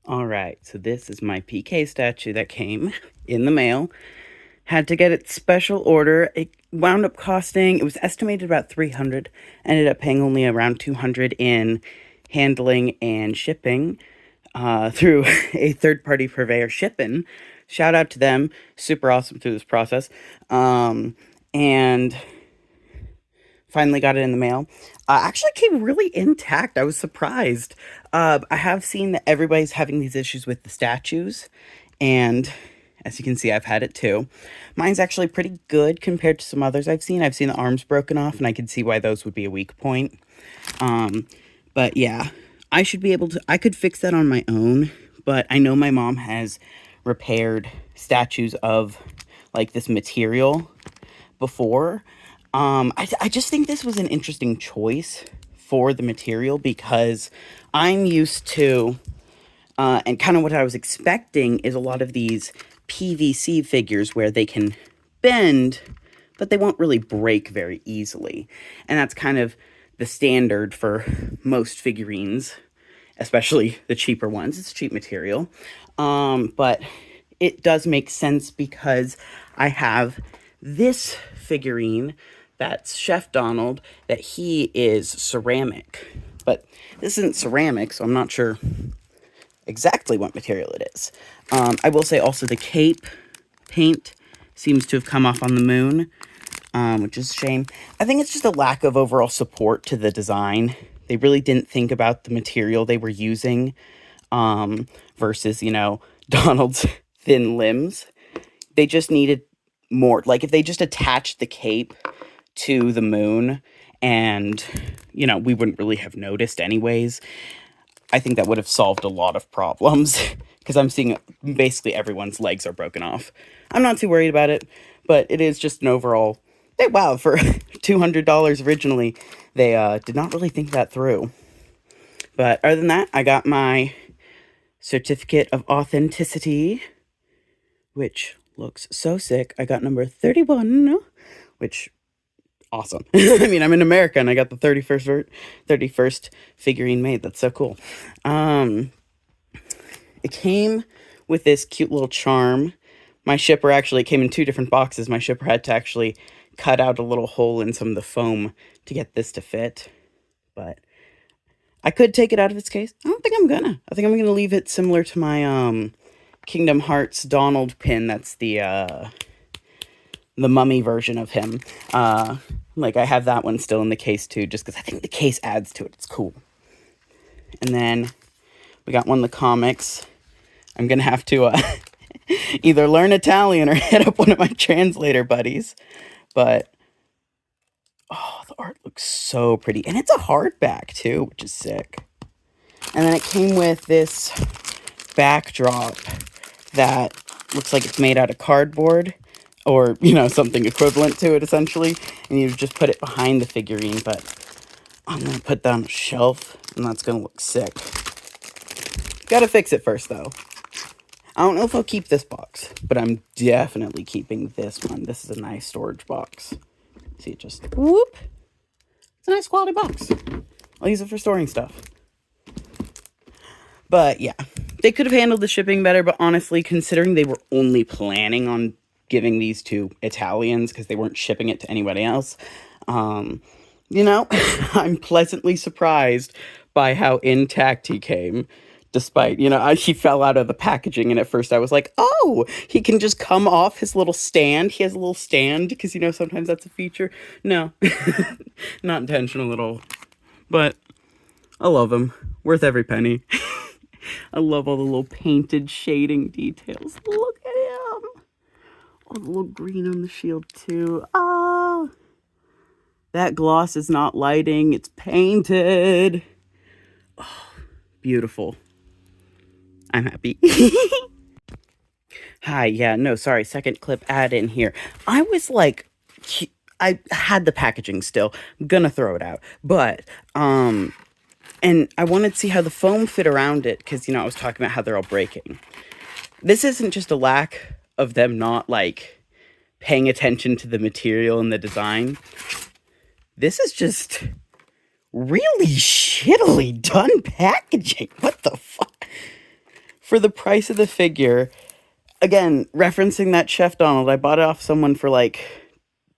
All right, so this is my PK statue that came in the mail. Had to get it special order. It wound up costing, it was estimated about 300, ended up paying only around 200 in handling and shipping through a third-party purveyor, Shippin. Shout out to them, super awesome through this process. And finally got it in the mail. Actually came really intact. I was surprised. I have seen that everybody's having these issues with the statues, and as you can see, I've had it too. Mine's actually pretty good compared to some others I've seen. I've seen the arms broken off, and I can see why those would be a weak point. But yeah, I should be able to, I could fix that on my own, but I know my mom has repaired statues of like this material before. I just think this was an interesting choice for the material because I'm used to, and kind of what I was expecting is a lot of these PVC figures where they can bend, but they won't really break very easily. And that's kind of the standard for most figurines, especially the cheaper ones. It's cheap material. But it does make sense because I have this figurine that's Chef Donald, that he is ceramic. But this isn't ceramic, so I'm not sure exactly what material it is. I will say also the cape paint seems to have come off on the moon, which is a shame. I think it's just a lack of overall support to the design. They really didn't think about the material they were using versus, Donald's thin limbs. They just needed more. Like, if they just attached the cape to the moon and, we wouldn't really have noticed anyways, I think that would have solved a lot of problems because I'm seeing basically everyone's legs are broken off. I'm not too worried about it, but it is just an overall, wow, for $200 originally, they did not really think that through. But other than that, I got my certificate of authenticity, which looks so sick. I got number 31, which awesome. I mean, I'm in America and I got the 31st figurine made. That's so cool. It came with this cute little charm. My shipper actually came in two different boxes. My shipper had to actually cut out a little hole in some of the foam to get this to fit. But I could take it out of its case. I don't think I'm gonna. I think I'm gonna leave it similar to my Kingdom Hearts Donald pin. That's the mummy version of him. Like, I have that one still in the case too, just because I think the case adds to it. It's cool. And then we got one of the comics. I'm gonna have to either learn Italian or hit up one of my translator buddies. But oh, the art looks so pretty, and it's a hardback too, which is sick. And then it came with this backdrop that looks like it's made out of cardboard, or, something equivalent to it, essentially. And you just put it behind the figurine, but I'm going to put that on a shelf, and that's going to look sick. Gotta fix it first, though. I don't know if I'll keep this box, but I'm definitely keeping this one. This is a nice storage box. See, it just, whoop. It's a nice quality box. I'll use it for storing stuff. But, yeah. They could have handled the shipping better, but honestly, considering they were only planning on giving these to Italians because they weren't shipping it to anybody else, I'm pleasantly surprised by how intact he came. Despite, he fell out of the packaging, and at first I was like, oh, he can just come off his little stand. He has a little stand, because, sometimes that's a feature. No, not intentional at all. But I love him. Worth every penny. I love all the little painted shading details. Look at him. Oh, the little green on the shield, too. Ah, that gloss is not lighting. It's painted. Oh, beautiful. I'm happy. Hi, yeah, no, sorry, second clip add in here. I was like, I had the packaging still. I'm gonna throw it out. But, and I wanted to see how the foam fit around it, because, I was talking about how they're all breaking. This isn't just a lack of them not, paying attention to the material and the design. This is just really shittily done packaging. What the fuck? for the price of the figure, again, referencing that Chef Donald, I bought it off someone for like,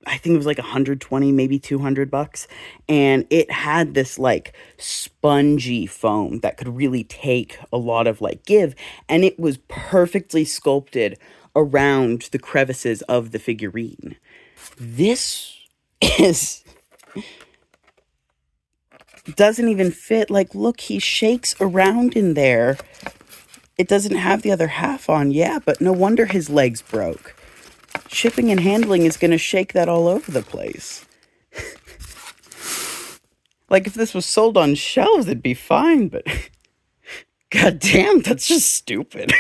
I think it was like 120, maybe $200. And it had this like spongy foam that could really take a lot of like give. And it was perfectly sculpted around the crevices of the figurine. This is doesn't even fit. Like, look, he shakes around in there. It doesn't have the other half on. Yeah, but no wonder his legs broke. Shipping and handling is going to shake that all over the place. Like, if this was sold on shelves, it'd be fine, but god damn, that's just stupid.